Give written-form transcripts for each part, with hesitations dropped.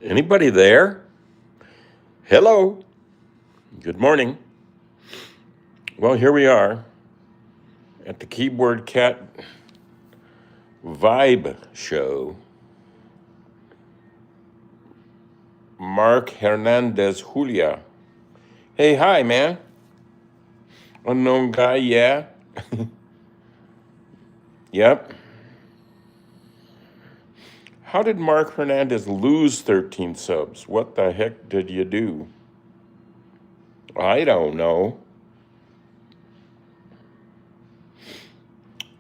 Anybody there? Hello. Good morning. Well, here we are at the Keyboard Cat Vibe Show. Mark Hernandez Julia. Hey, hi, man. Unknown guy, yeah. Yep. How did Mark Hernandez lose 13 subs? What the heck did you do? I don't know.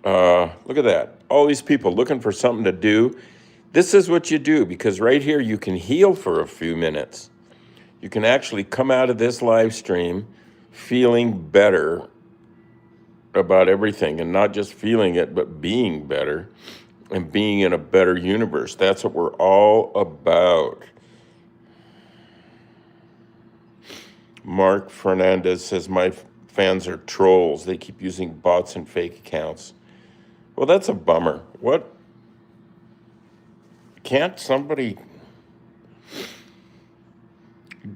Look at that. All these people looking for something to do. This is what you do, because right here you can heal for a few minutes. You can actually come out of this live stream feeling better about everything, and not just feeling it, but being better and being in a better universe. That's what we're all about. Mark Fernandez says, my fans are trolls. They keep using bots and fake accounts. Well, that's a bummer. What? Can't somebody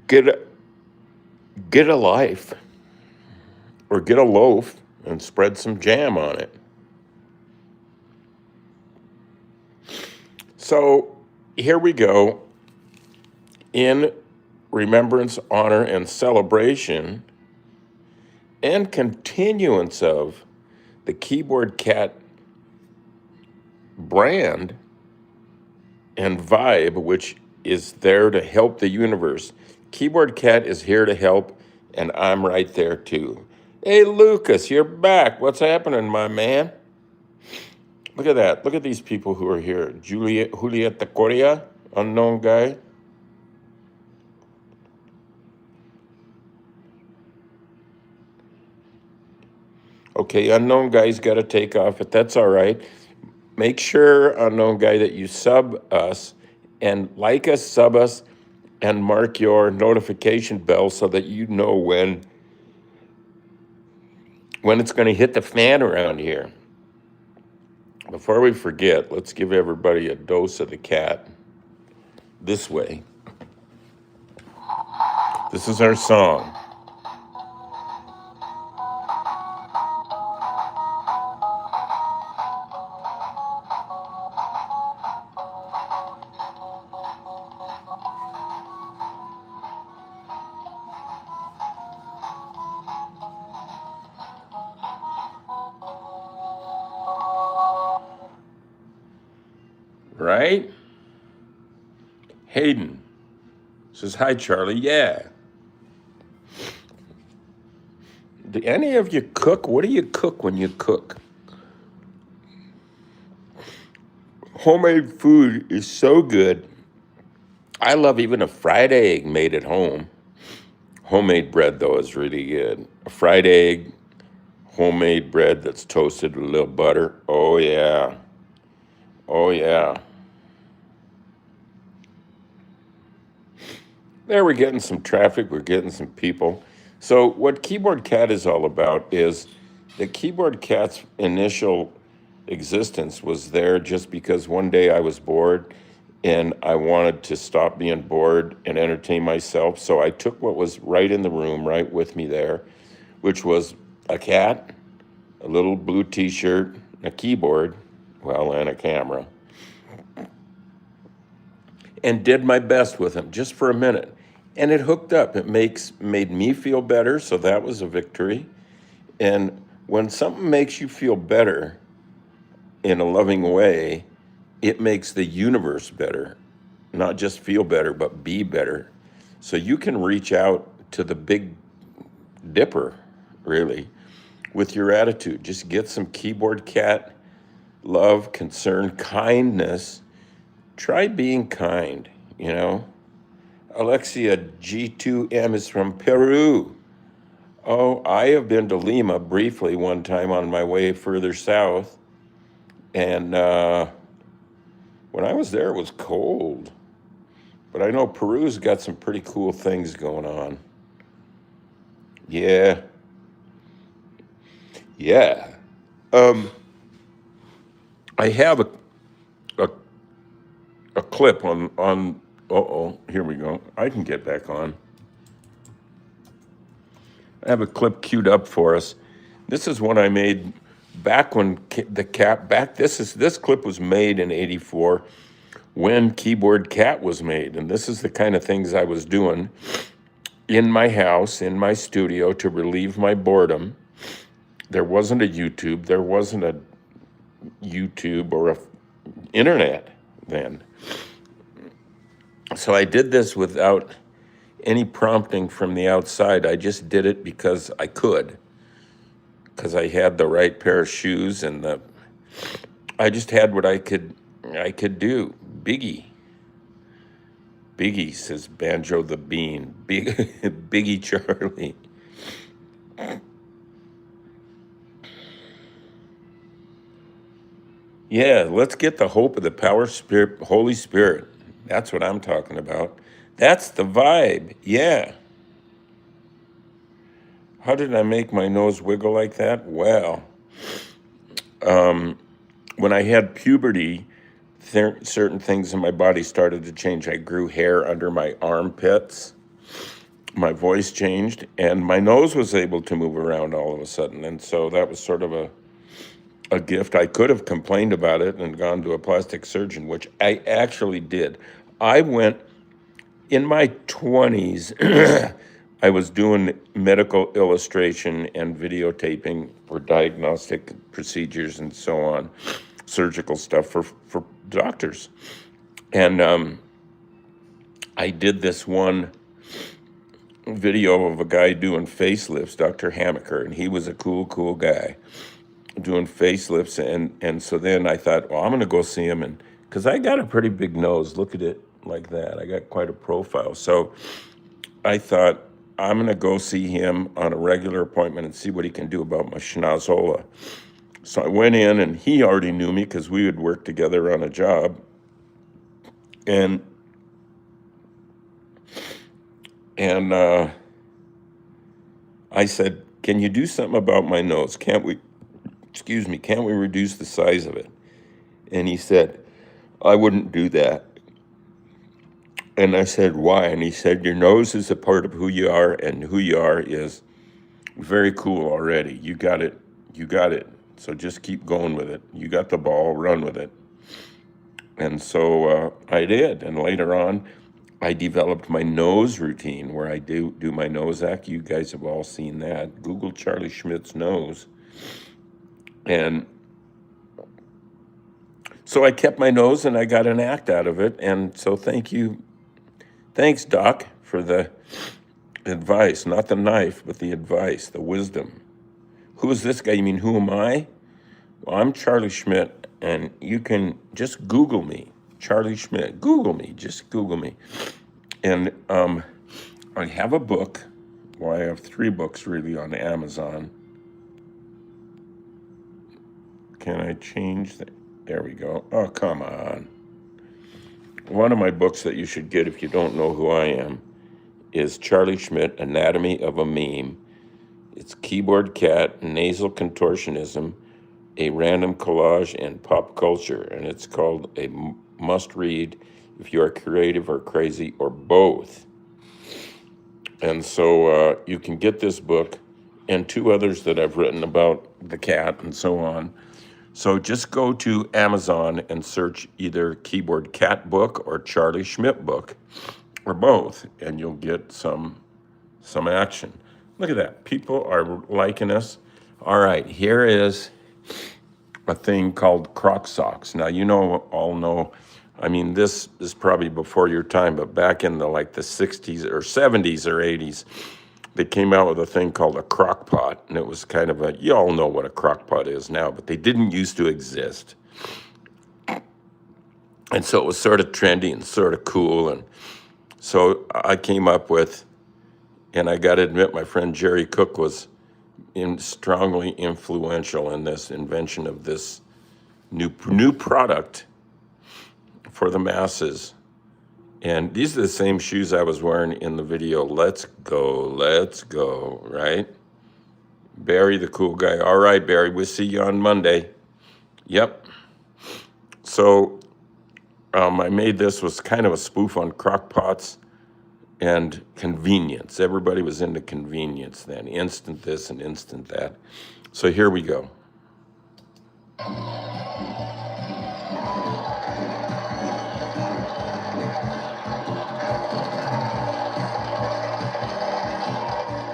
get a life, or get a loaf and spread some jam on it? So here we go, in remembrance, honor, and celebration and continuance of the Keyboard Cat brand and vibe, which is there to help the universe. Keyboard Cat is here to help, and I'm right there too. Hey, Lucas, you're back. What's happening, my man? Look at that. Look at these people who are here. Julieta Coria, unknown guy. Okay, unknown guy's got to take off, but that's all right. Make sure, unknown guy, that you sub us and like us, sub us, and mark your notification bell so that you know when it's going to hit the fan around here. Before we forget, let's give everybody a dose of the cat this way. This is our song. Right? Hayden says, hi, Charlie. Yeah. Do any of you cook? What do you cook when you cook? Homemade food is so good. I love even a fried egg made at home. Homemade bread, though, is really good. A fried egg, homemade bread that's toasted with a little butter. Oh, yeah. Oh, yeah. There, we're getting some traffic. We're getting some people. So what Keyboard Cat is all about is the Keyboard Cat's initial existence was there just because one day I was bored and I wanted to stop being bored and entertain myself. So I took what was right in the room, right with me there, which was a cat, a little blue t-shirt, a keyboard, well, and a camera, and did my best with him just for a minute. And it hooked up. It made me feel better, so that was a victory. And when something makes you feel better in a loving way, it makes the universe better. Not just feel better, but be better. So you can reach out to the Big Dipper, really, with your attitude. Just get some Keyboard Cat love, concern, kindness. Try being kind, you know. Alexia G2M is from Peru. Oh, I have been to Lima briefly one time on my way further south. And when I was there, it was cold. But I know Peru's got some pretty cool things going on. Yeah. Yeah. I have a clip on Uh-oh, here we go. I can get back on. I have a clip queued up for us. This is one I made back when this clip was made in '84 when Keyboard Cat was made. And this is the kind of things I was doing in my house, in my studio to relieve my boredom. There wasn't a YouTube. There wasn't a YouTube or a internet then. So I did this without any prompting from the outside. I just did it because I could, because I had the right pair of shoes and I just had what I could do. Biggie, says Banjo the Bean. Biggie Charlie. Yeah, let's get the hope of the power spirit, Holy Spirit. That's what I'm talking about. That's the vibe. Yeah. How did I make my nose wiggle like that? Well, when I had puberty, certain things in my body started to change. I grew hair under my armpits. My voice changed, and my nose was able to move around all of a sudden. And so that was sort of a gift. I could have complained about it and gone to a plastic surgeon, which I actually did. I went in my 20s. I was doing medical illustration and videotaping for diagnostic procedures and so on, surgical stuff for doctors. And I did this one video of a guy doing facelifts, Dr. Hammaker, and he was a cool guy doing facelifts. And so then I thought, well, I'm going to go see him. And because I got a pretty big nose, look at it like that. I got quite a profile. So I thought, I'm going to go see him on a regular appointment and see what he can do about my schnozola. So I went in, and he already knew me because we had worked together on a job. And I said, can you do something about my nose? Can't we reduce the size of it? And he said, I wouldn't do that. And I said, why? And he said, your nose is a part of who you are, and who you are is very cool already. You got it. So just keep going with it. You got the ball, run with it. And so I did. And later on, I developed my nose routine where I do my nose act. You guys have all seen that. Google Charlie Schmidt's nose. And so I kept my nose, and I got an act out of it. And so thanks, Doc, for the advice. Not the knife, but the advice, the wisdom. Who is this guy? You mean, who am I? Well, I'm Charlie Schmidt, and you can just Google me. Charlie Schmidt. Google me. Just Google me. And I have a book. Well, I have 3 books, really, on Amazon. Can I change that? There we go. Oh, come on. One of my books that you should get if you don't know who I am is Charlie Schmidt, Anatomy of a Meme. It's Keyboard Cat, Nasal Contortionism, a Random Collage, and Pop Culture. And it's called a must-read if you are creative or crazy or both. And so you can get this book and 2 others that I've written about the cat and so on. So just go to Amazon and search either Keyboard Cat book or Charlie Schmidt book, or both, and you'll get some action. Look at that. People are liking us. All right, here is a thing called Croc socks. Now, all know, I mean, this is probably before your time, but back in the 60s or 70s or 80s, they came out with a thing called a crock pot, and it was kind of you all know what a crock pot is now, but they didn't used to exist. And so it was sort of trendy and sort of cool. And so I came up with, and I got to admit, my friend Jerry Cook was strongly influential in this invention of this new product for the masses. And these are the same shoes I was wearing in the video. Let's go, right? Barry, the cool guy. All right, Barry, we'll see you on Monday. Yep. So I made this was kind of a spoof on crock pots and convenience. Everybody was into convenience then, instant this and instant that. So here we go.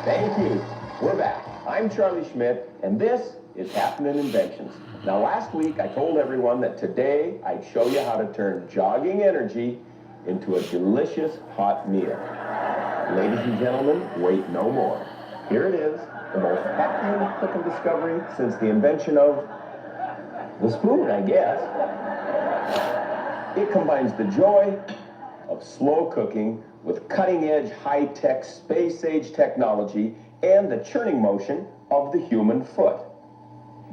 Thank you. We're back. I'm Charlie Schmidt, and this is Happening Inventions. Now, last week I told everyone that today I'd show you how to turn jogging energy into a delicious hot meal. Ladies and gentlemen, wait no more. Here it is, the most vacuum cooking discovery since the invention of the spoon, I guess. It combines the joy of slow cooking with cutting-edge, high-tech, space-age technology and the churning motion of the human foot.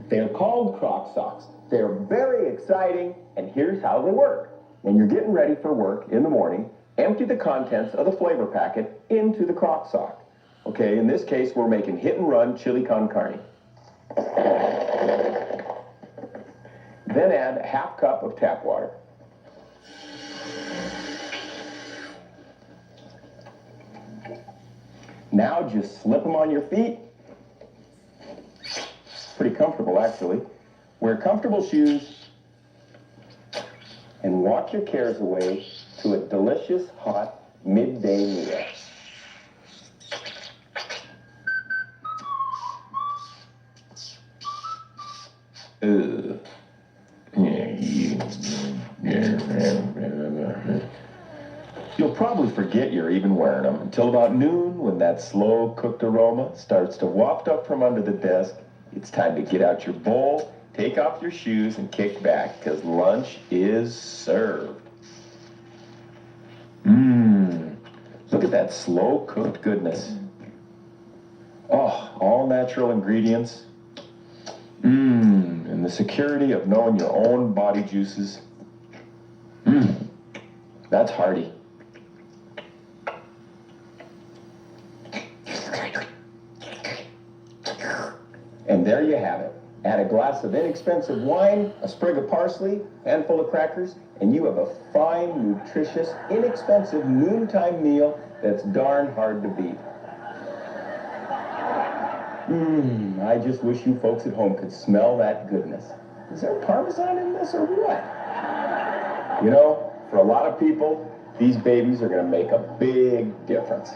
They're called Croc socks. They're very exciting, and here's how they work. When you're getting ready for work in the morning, empty the contents of the flavor packet into the Croc sock. Okay, in this case, we're making hit-and-run chili con carne. Then add a half cup of tap water. Now just slip them on your feet. Pretty comfortable, actually. Wear comfortable shoes and walk your cares away to a delicious, hot, midday meal. You'll probably forget you're even wearing them until about noon when that slow cooked aroma starts to waft up from under the desk. It's time to get out your bowl, take off your shoes, and kick back because lunch is served. Look at that slow cooked goodness. Oh, all natural ingredients. And the security of knowing your own body juices. That's hearty. And there you have it. Add a glass of inexpensive wine, a sprig of parsley, a handful of crackers, and you have a fine, nutritious, inexpensive noontime meal that's darn hard to beat. I just wish you folks at home could smell that goodness. Is there Parmesan in this or what? You know, for a lot of people, these babies are going to make a big difference.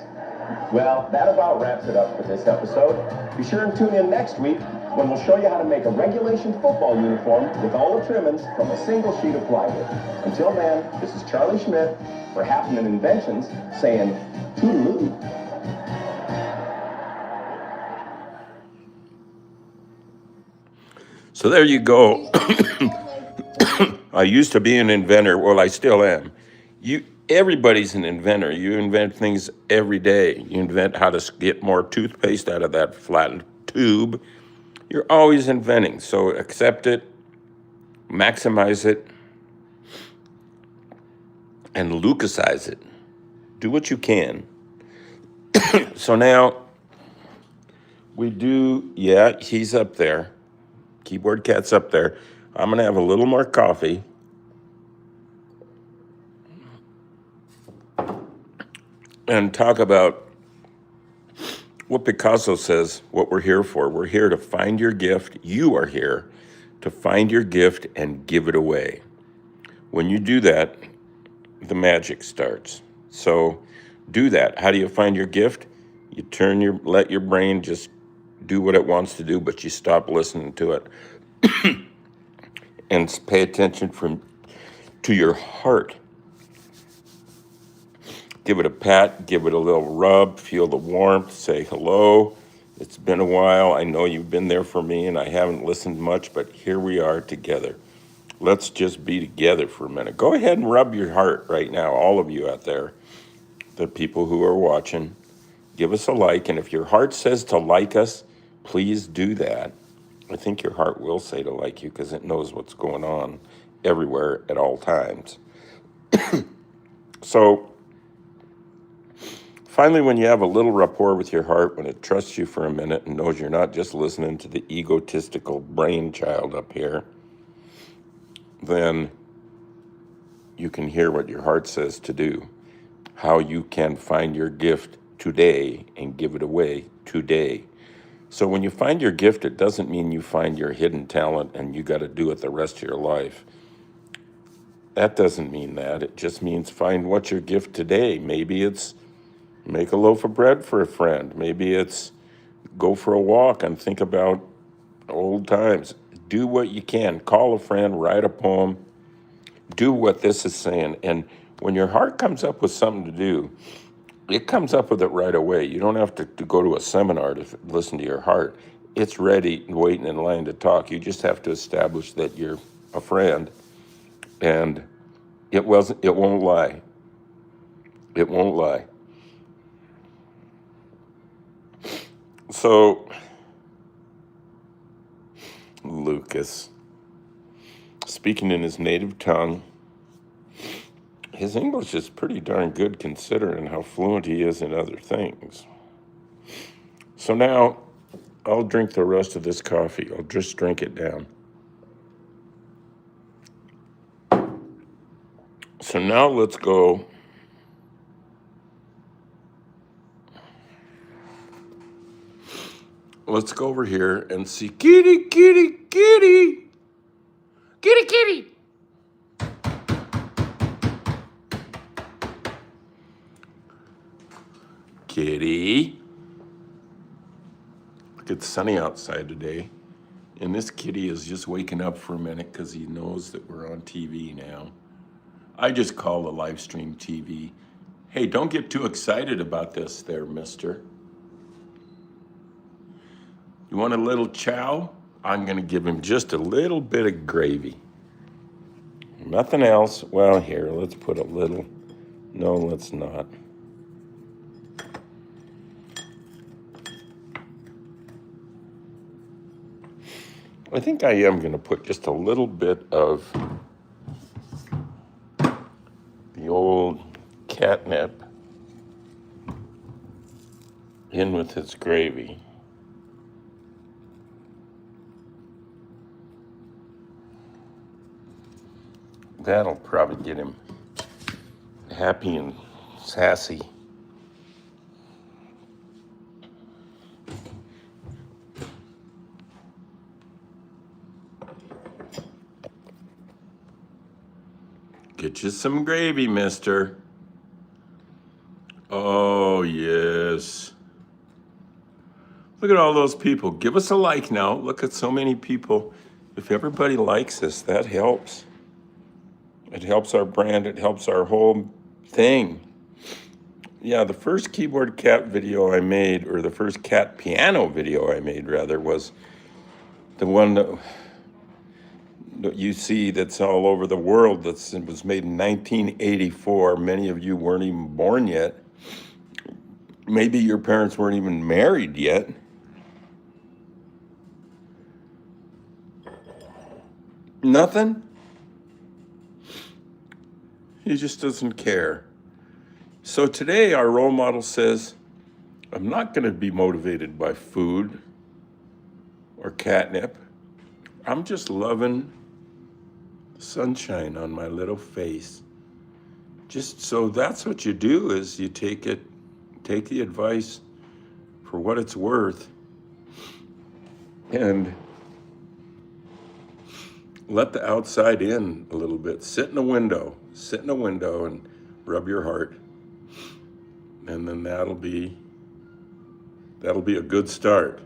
Well, that about wraps it up for this episode. Be sure and tune in next week when we'll show you how to make a regulation football uniform with all the trimmings from a single sheet of plywood. Until then, this is Charlie Schmidt for Happening Inventions saying toodaloo. So there you go. I used to be an inventor. Well, I still am. Everybody's an inventor. You invent things every day. You invent how to get more toothpaste out of that flattened tube. You're always inventing. So accept it, maximize it, and Lucasize it. Do what you can. So now we do, yeah, he's up there. Keyboard Cat's up there. I'm going to have a little more coffee. And talk about what Picasso says, what we're here for. We're here to find your gift. You are here to find your gift and give it away. When you do that, the magic starts. So do that. How do you find your gift? You let your brain just do what it wants to do, but you stop listening to it. And pay attention to your heart. Give it a pat, give it a little rub, feel the warmth, say hello. It's been a while. I know you've been there for me and I haven't listened much, but here we are together. Let's just be together for a minute. Go ahead and rub your heart right now, all of you out there, the people who are watching. Give us a like, and if your heart says to like us, please do that. I think your heart will say to like you because it knows what's going on everywhere at all times. So, finally, when you have a little rapport with your heart, when it trusts you for a minute and knows you're not just listening to the egotistical brainchild up here, then you can hear what your heart says to do, how you can find your gift today and give it away today. So when you find your gift, it doesn't mean you find your hidden talent and you got to do it the rest of your life. That doesn't mean that. It just means find what's your gift today. Maybe it's make a loaf of bread for a friend. Maybe it's go for a walk and think about old times. Do what you can. Call a friend, write a poem, do what this is saying. And when your heart comes up with something to do, it comes up with it right away. You don't have to go to a seminar to listen to your heart. It's ready, waiting in line to talk. You just have to establish that you're a friend, and it won't lie. It won't lie. So, Lucas, speaking in his native tongue, his English is pretty darn good considering how fluent he is in other things. So now I'll drink the rest of this coffee. I'll just drink it down. So now let's go. Let's go over here and see kitty, kitty, kitty. Kitty, kitty. Kitty. Look, it's sunny outside today. And this kitty is just waking up for a minute because he knows that we're on TV now. I just call the live stream TV. Hey, don't get too excited about this there, mister. You want a little chow? I'm going to give him just a little bit of gravy. Nothing else. Well, here, let's put a little. No, let's not. I think I am going to put just a little bit of the old catnip in with its gravy. That'll probably get him happy and sassy. Get you some gravy, mister. Oh, yes. Look at all those people. Give us a like now. Look at so many people. If everybody likes us, that helps. It helps our brand. It helps our whole thing. Yeah, the first keyboard cat video I made, or the first cat piano video I made, rather, was the one that you see that's all over the world. It was made in 1984. Many of you weren't even born yet. Maybe your parents weren't even married yet. Nothing? He just doesn't care. So today our role model says, I'm not going to be motivated by food or catnip. I'm just loving sunshine on my little face. Just so that's what you do, is you take the advice for what it's worth and let the outside in a little bit. Sit in a window and rub your heart. And then that'll be a good start.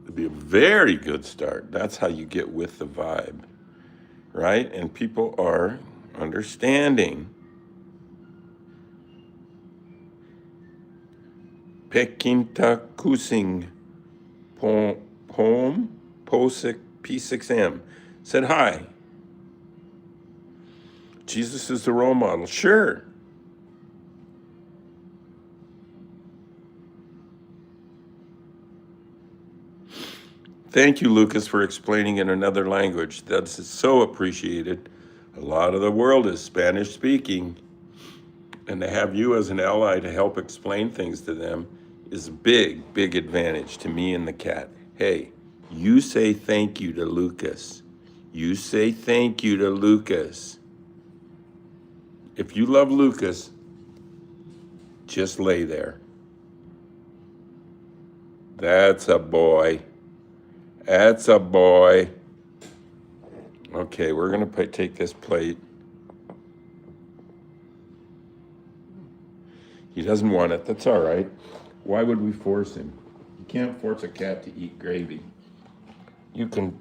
It'll be a very good start. That's how you get with the vibe, right? And people are understanding. Pekinta Kusing Poem Posik P6M said hi. Jesus is the role model. Sure. Thank you, Lucas, for explaining in another language. That's so appreciated. A lot of the world is Spanish speaking, and to have you as an ally to help explain things to them is a big, big advantage to me and the cat. Hey, you say thank you to Lucas. You say thank you to Lucas. If you love Lucas, just lay there. That's a boy. That's a boy. Okay, we're going to take this plate. He doesn't want it. That's all right. Why would we force him? You can't force a cat to eat gravy. You can,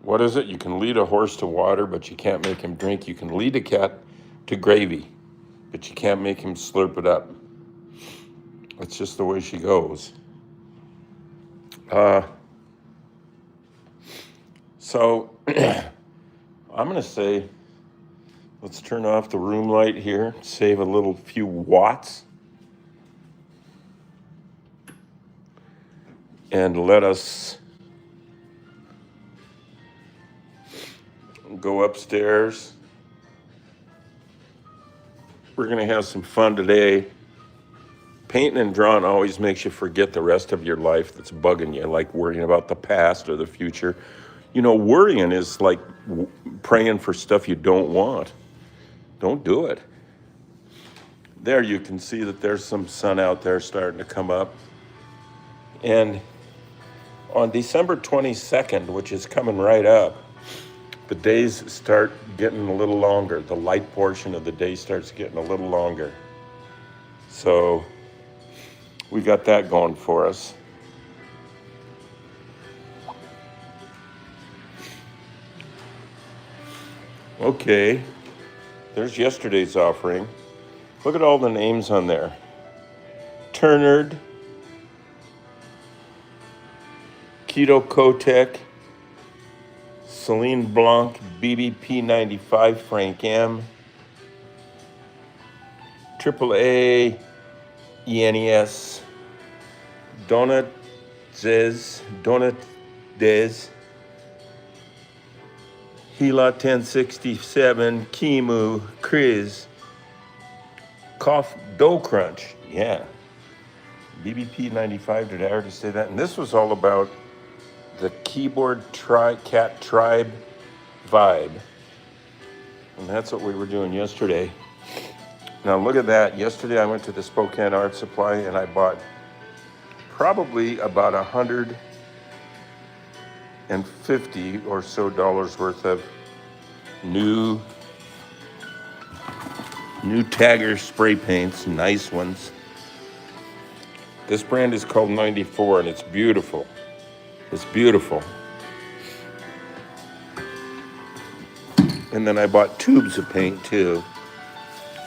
what is it? You can lead a horse to water, but you can't make him drink. You can lead a cat to gravy, but you can't make him slurp it up. That's just the way she goes. So I'm going to say, let's turn off the room light here, save a few watts, and let us go upstairs. We're going to have some fun today. Painting and drawing always makes you forget the rest of your life that's bugging you, like worrying about the past or the future. You know, worrying is like praying for stuff you don't want. Don't do it. There you can see that there's some sun out there starting to come up. And on December 22nd, which is coming right up, the days start getting a little longer. The light portion of the day starts getting a little longer. So we got that going for us. Okay, there's yesterday's offering. Look at all the names on there. Turnard, Keto Kotek, Celine Blanc, BBP 95, Frank M, AAA, ENES, Donut Des, Gila 1067, Kimu, Kriz, Cough Dough Crunch, yeah. BBP 95, did I already say that? And this was all about the keyboard cat tribe vibe. And that's what we were doing yesterday. Now look at that. Yesterday I went to the Spokane Art Supply and I bought probably about $150 or so worth of new Tagger spray paints, nice ones. This brand is called 94 and it's beautiful. It's beautiful. And then I bought tubes of paint too.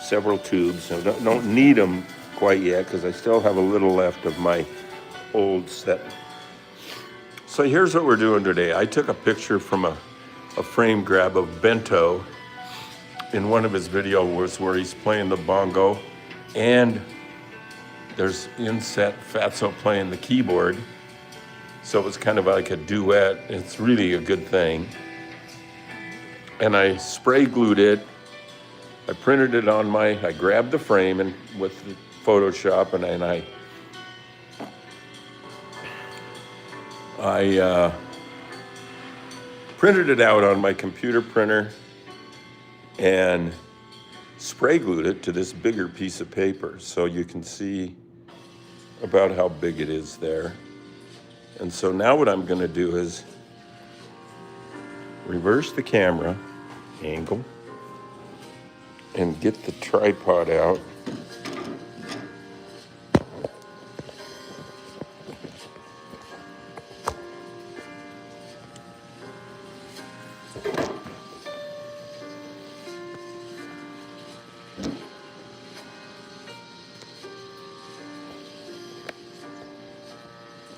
Several tubes. I don't need them quite yet because I still have a little left of my old set. So here's what we're doing today. I took a picture from a frame grab of Bento in one of his videos where he's playing the bongo and there's inset Fatso playing the keyboard. So it was kind of like a duet. It's really a good thing. And I spray glued it. I printed it on I grabbed the frame and with the Photoshop and I printed it out on my computer printer and spray glued it to this bigger piece of paper so you can see about how big it is there. And so now what I'm going to do is reverse the camera angle and get the tripod out.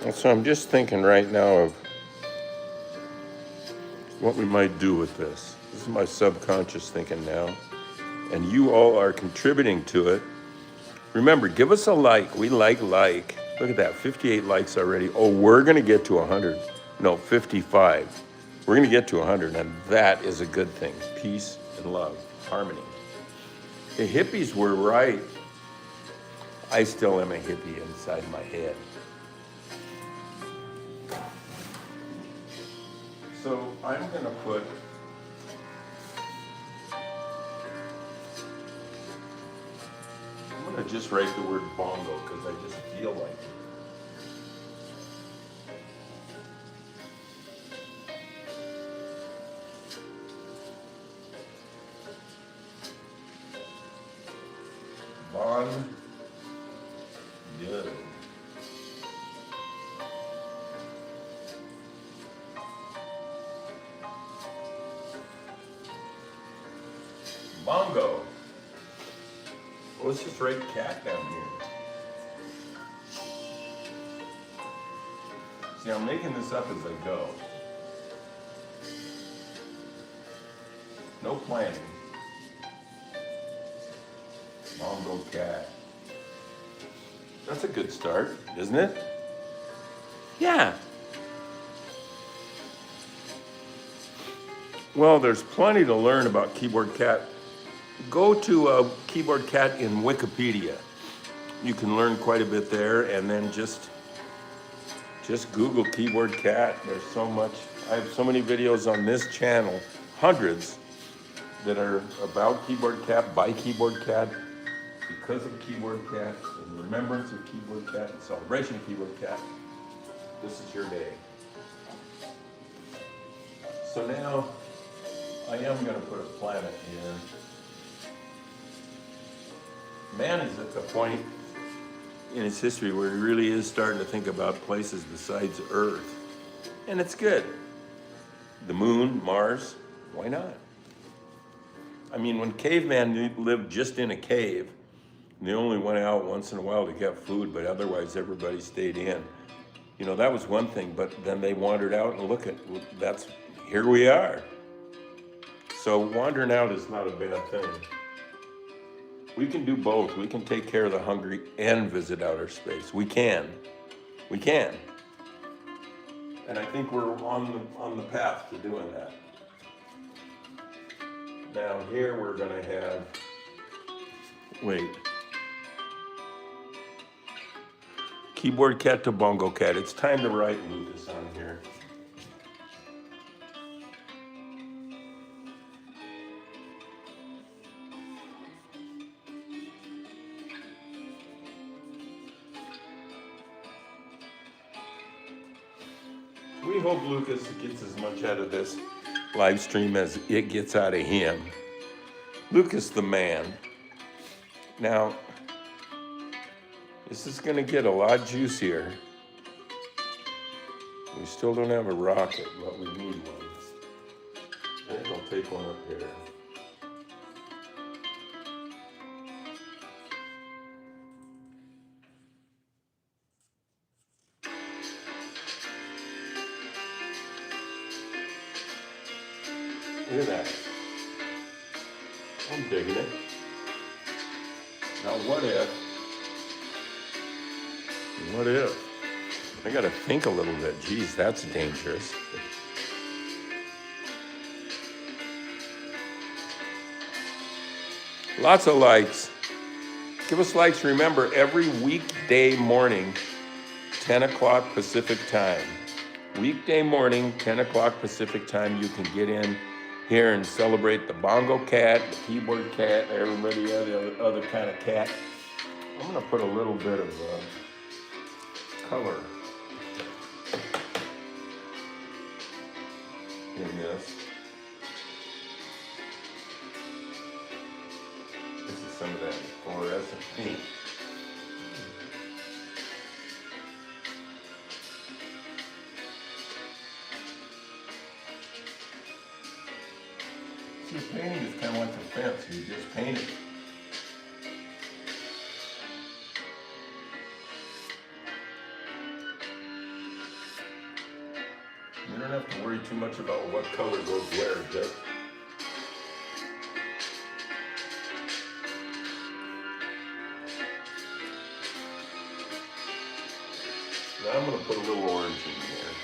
And so I'm just thinking right now of what we might do with this. This is my subconscious thinking now. And you all are contributing to it. Remember, give us a like. We like. Look at that, 58 likes already. Oh, we're gonna get to 100. No, 55. We're gonna get to 100, and that is a good thing. Peace and love, harmony. The hippies were right. I still am a hippie inside my head. So I'm gonna put I just write the word bongo because I just feel like it. Bongo. Bongo. Well, let's just write cat down here. See, I'm making this up as I go. No planning. Bongo cat. That's a good start, isn't it? Yeah. Well, there's plenty to learn about keyboard cat. Go to keyboard cat in Wikipedia. You can learn quite a bit there, and then just Google keyboard cat. There's so much. I have so many videos on this channel, hundreds, that are about keyboard cat, by keyboard cat, because of keyboard cat, in remembrance of keyboard cat, in celebration of keyboard cat. This is your day. So now I am going to put a planet here. Man is at the point in his history where he really is starting to think about places besides Earth. And it's good. The moon, Mars, why not? I mean, when caveman lived just in a cave, they only went out once in a while to get food, but otherwise everybody stayed in. You know, that was one thing, but then they wandered out and look at, here we are. So wandering out is not a bad thing. We can do both. We can take care of the hungry and visit outer space. We can. We can. And I think we're on the path to doing that. Now here we're gonna have, wait. Keyboard cat to bongo cat. It's time to write Lucas on here. We hope Lucas gets as much out of this live stream as it gets out of him. Lucas the man. Now, this is gonna get a lot juicier. We still don't have a rocket, but we need one. I think I'll take one up here. Look at that. I'm digging it. Now what if? I gotta think a little bit. Geez, that's dangerous. Lots of likes. Give us likes. Remember, every weekday morning, 10 o'clock Pacific time. Weekday morning, 10 o'clock Pacific time, you can get in here and celebrate the bongo cat, the keyboard cat, everybody other kind of cat. I'm gonna put a little bit of color in this. This is some of that fluorescent pink. See, painting is kind of like a fence. You just paint it. You don't have to worry too much about what color goes where, just. Now I'm going to put a little orange in here.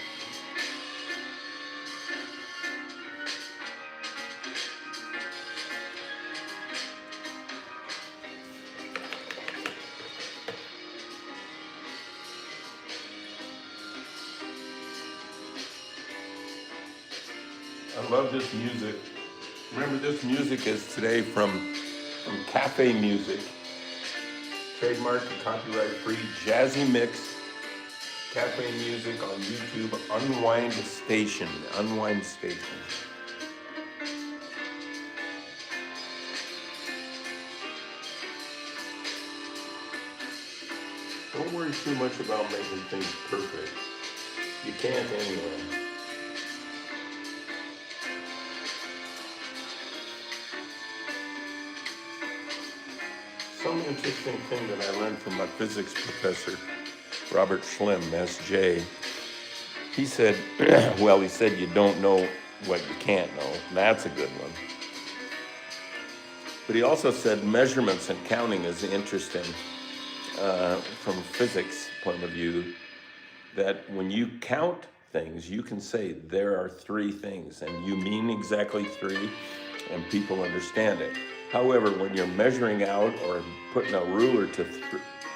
I love this music. Remember, this music is today from Cafe Music. trademark and copyright-free jazzy mix, caffeine music on YouTube, Unwind Station. Don't worry too much about making things perfect. You can't anyway. Some interesting thing that I learned from my physics professor, Robert Schlimm, SJ. He said, he said you don't know what you can't know. That's a good one. But he also said measurements and counting is interesting from physics point of view, that when you count things, you can say there are 3 things, and you mean exactly 3, and people understand it. However, when you're measuring out or putting a ruler to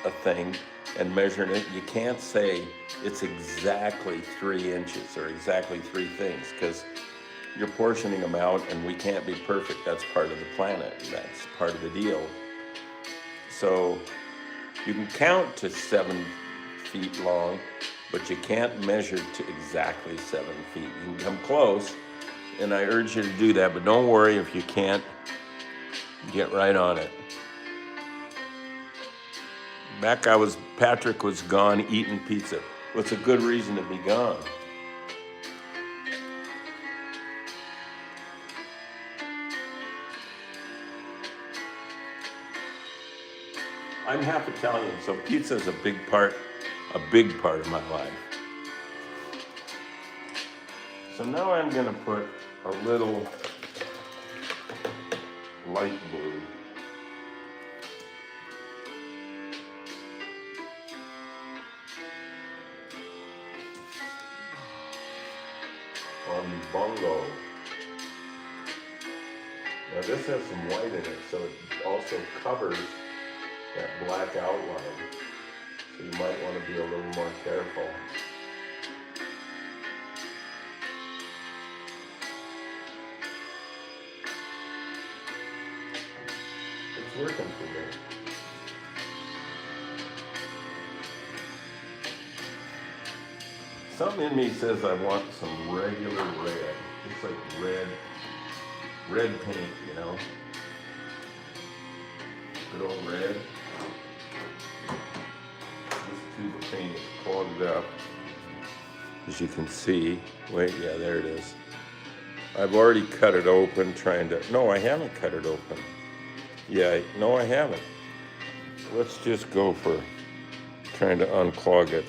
a thing and measuring it, you can't say it's exactly 3 inches or exactly 3 things, because you're portioning them out, and we can't be perfect. That's part of the planet. That's part of the deal. So you can count to 7 feet long, but you can't measure to exactly 7 feet. You can come close, and I urge you to do that, but don't worry if you can't. Get right on it. Patrick was gone eating pizza. What's a good reason to be gone? I'm half Italian, so pizza is a big part of my life. So now I'm gonna put a little light blue on the bongo. Now this has some white in it, so it also covers that black outline. So you might want to be a little more careful. It's working for me. Something in me says I want some regular red, just like red paint, you know? Good old red. This tube of paint is clogged up, as you can see. Wait, yeah, there it is. I've already cut it open no, I haven't cut it open. Yeah, no, I haven't. Let's just go for trying to unclog it.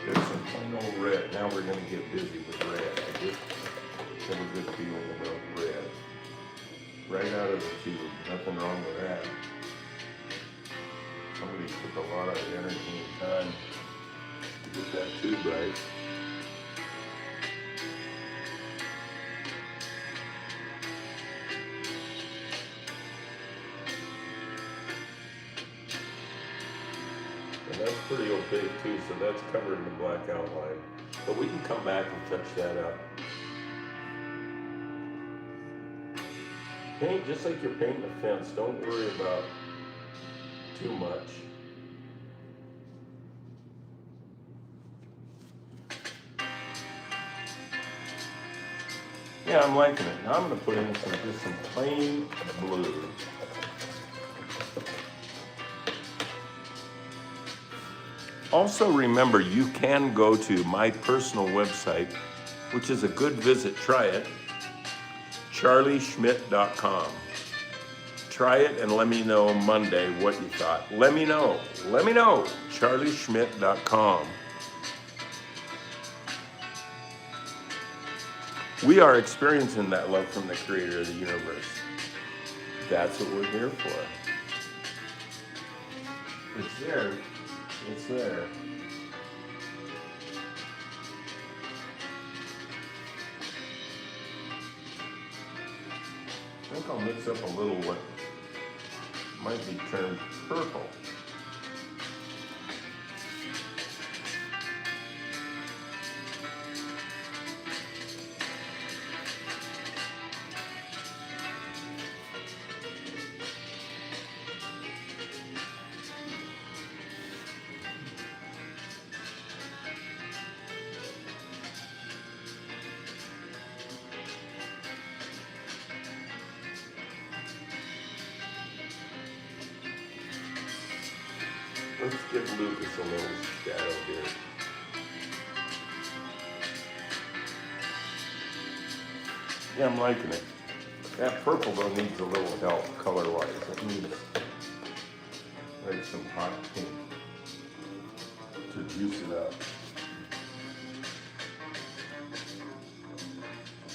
There's some plain old red. Now we're going to get busy with red. I just have a good feeling about red. Right out of the tube. Nothing wrong with that. Somebody took a lot of energy and time to get that tube right. And that's pretty opaque too, so that's covering the black outline. But we can come back and touch that up. Paint just like you're painting a fence. Don't worry about too much. Yeah, I'm liking it. Now I'm going to put in some plain blue. Also remember, you can go to my personal website, which is a good visit. Try it. charlieschmidt.com. Try it and let me know Monday what you thought. Let me know. charlieschmidt.com. We are experiencing that love from the creator of the universe. That's what we're here for. It's there. It's there. I think I'll mix up a little what might be termed purple. Let's give Lucas a little shadow here. Yeah, I'm liking it. That purple though needs a little help color-wise. It needs like some hot pink to juice it up.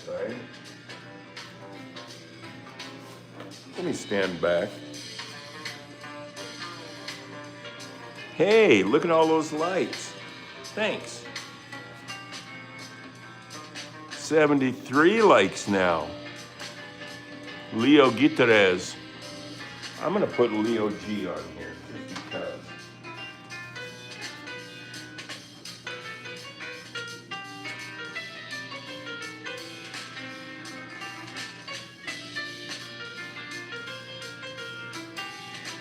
Right? Let me stand back. Hey, look at all those lights. Thanks. 73 likes now. Leo Guterres. I'm gonna put Leo G on here just because.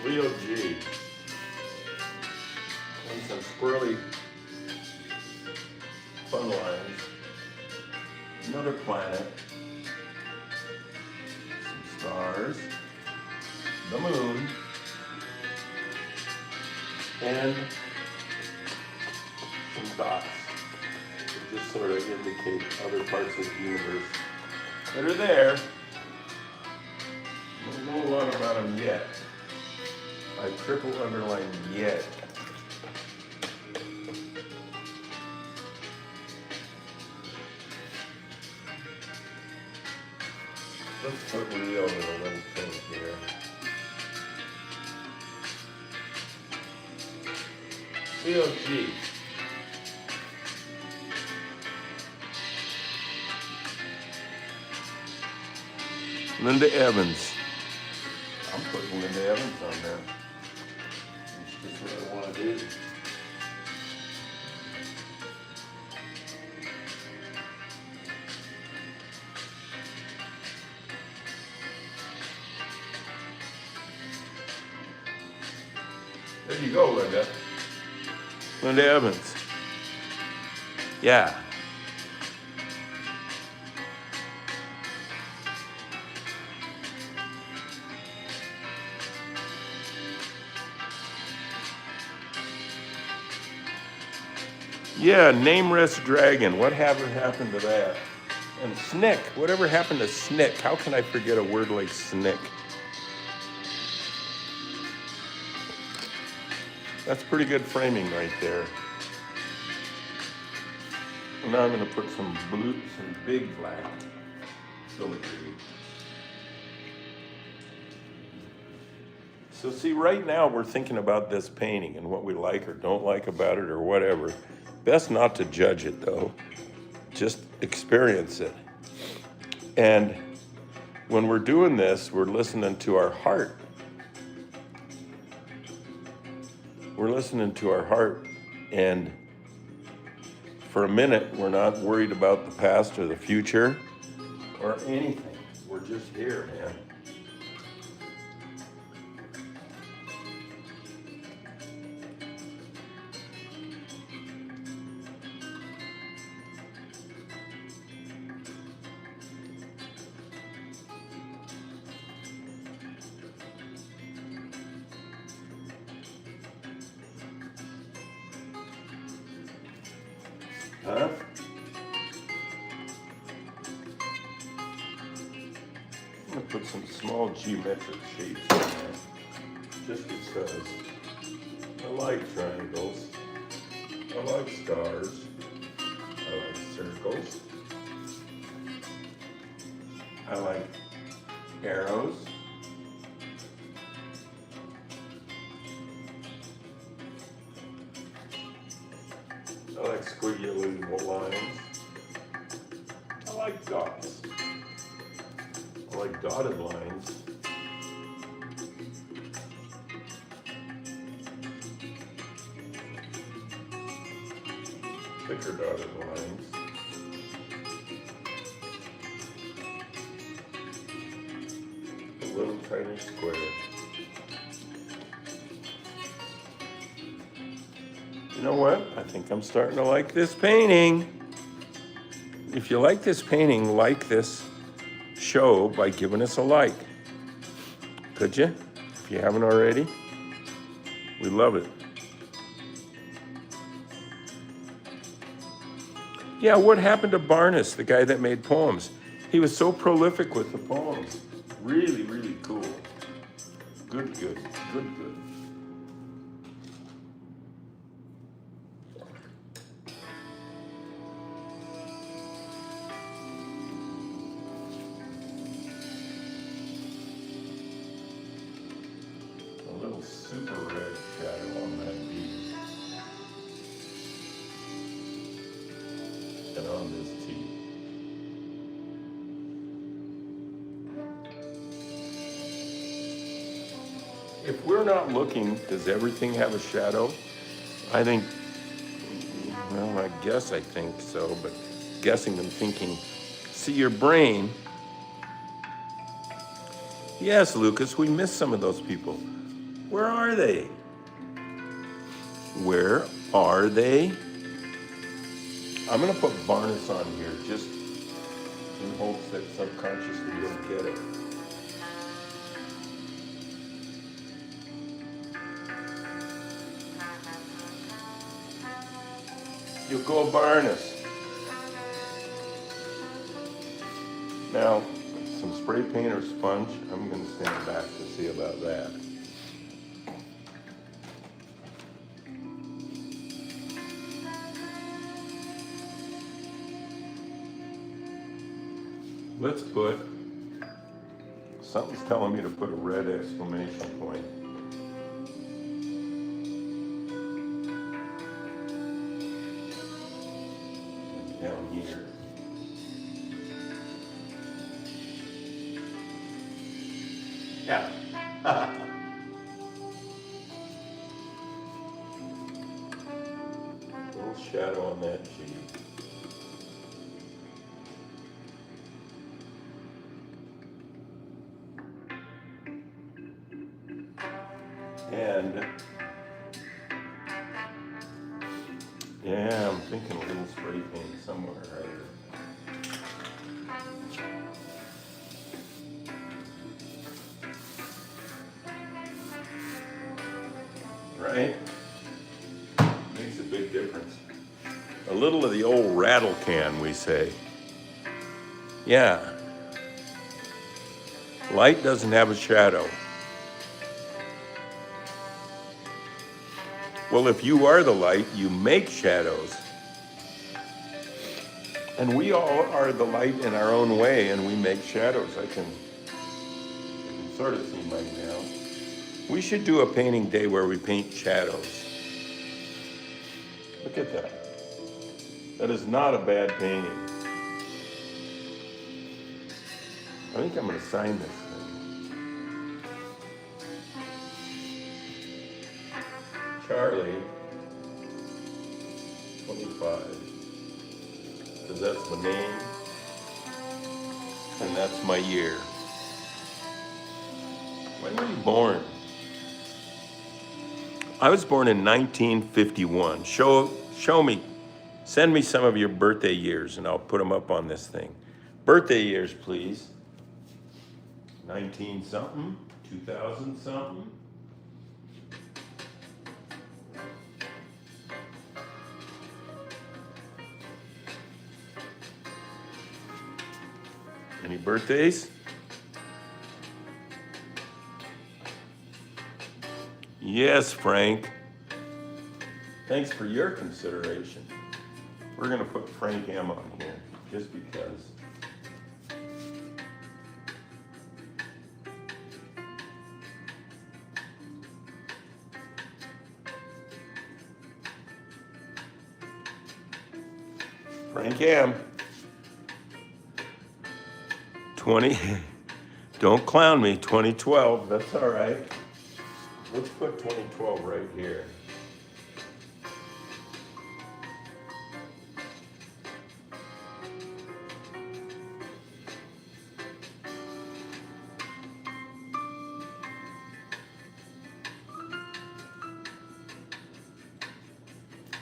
Leo G. And some squirrely fun lines. Another planet. Some stars. The moon. And some dots that just sort of indicate other parts of the universe that are there. I don't know a lot about them yet. I triple underline yet. Let's put Leo in a little thing here. Leo G. Linda Evans. I'm putting Linda Evans on there. That's just what I want to do. There you go, Linda. Linda Evans. Yeah. Yeah, Nameless Dragon. What happened to that? And Snick. Whatever happened to Snick? How can I forget a word like Snick? That's pretty good framing right there. And now I'm going to put some blue, some big black filigree. So see, right now we're thinking about this painting and what we like or don't like about it or whatever. Best not to judge it though. Just experience it. And when we're doing this, we're listening to our heart. We're listening to our heart, and for a minute, we're not worried about the past or the future or anything. We're just here, man. Huh? I'm going to put some small geometric shapes in there, just because I like triangles, I like stars, I like circles, I like arrows, I like squiggly lines, I like dots. I like dotted lines. Thicker dotted lines. A little tiny square. You know what? I think I'm starting to like this painting. If you like this painting, like this show by giving us a like. Could you? If you haven't already. We love it. Yeah, what happened to Barnes, the guy that made poems? He was so prolific with the poems. Really, really cool. Good, good, good, good. A little super red shadow on that B and on this T. If we're not looking, does everything have a shadow? I think, well, I think so, but guessing and thinking. See, your brain, yes, Lucas, we miss some of those people. Where are they? Where are they? I'm gonna put Barnes on here just in hopes that subconsciously you'll get it. You go Barnes. Now, some spray paint or sponge, I'm gonna stand back to see about that. Let's put, something's telling me to put a red exclamation point. Down here. Yeah. Little shadow on that G. And yeah, I'm thinking a little spray paint somewhere right? Makes a big difference. A little of the old rattle can, we say. Yeah. Light doesn't have a shadow. Well, if you are the light, you make shadows. And we all are the light in our own way, and we make shadows. I can sort of see mine now. We should do a painting day where we paint shadows. Look at that. That is not a bad painting. I think I'm going to sign this thing. Charlie, 25. Because that's my name, and that's my year. When were you born? I was born in 1951. Show me, send me some of your birthday years, and I'll put them up on this thing. Birthday years, please. 19 something, 2000 something. Any birthdays? Yes, Frank. Thanks for your consideration. We're going to put Frank M on here, just because. Frank M. 20, don't clown me, 2012, that's all right. Let's put 2012 right here.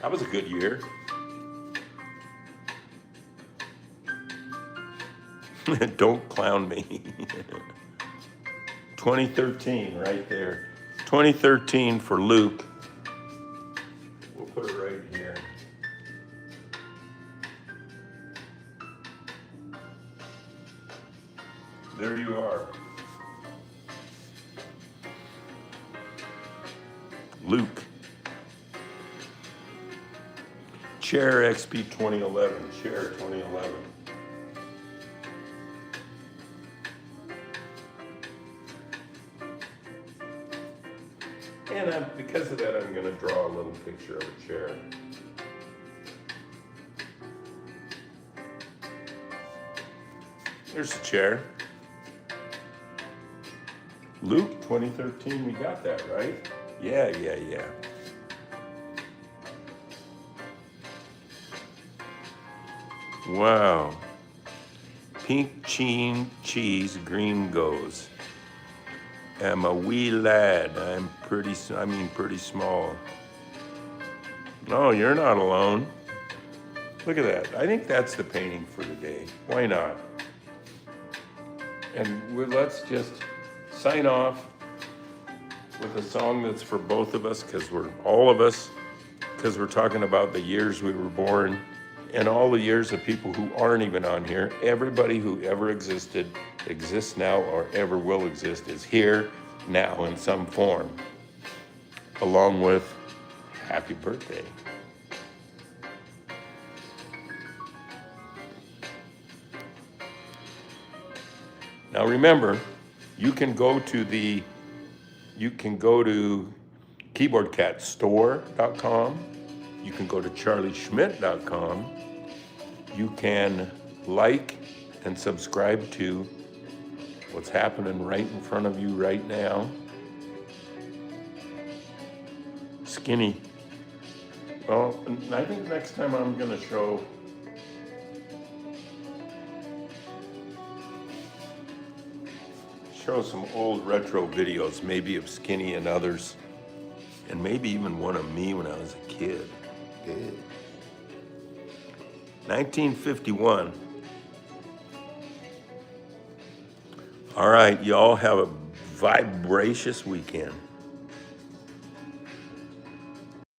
That was a good year. Don't clown me. 2013, right there. 2013 for Luke. We'll put it right here. there you are. Luke. Chair XP 2011, Chair 2011. And because of that, I'm going to draw a little picture of a chair. There's a chair. Luke 2013, we got that, right? Yeah. Wow. Pink cheese, green goes. I'm a wee lad. I'm pretty small. No, you're not alone. Look at that. I think that's the painting for today. Why not? And let's just sign off with a song that's for both of us, because we're talking about the years we were born and all the years of people who aren't even on here. Everybody who ever existed, exists now, or ever will exist is here now in some form, along with happy birthday. Now remember, you can go to keyboardcatstore.com. You can go to charlieschmidt.com. You can like and subscribe to what's happening right in front of you right now. Skinny. Well, I think next time I'm going to show some old retro videos, maybe of Skinny and others, and maybe even one of me when I was a kid. 1951. All right, y'all have a vibracious weekend.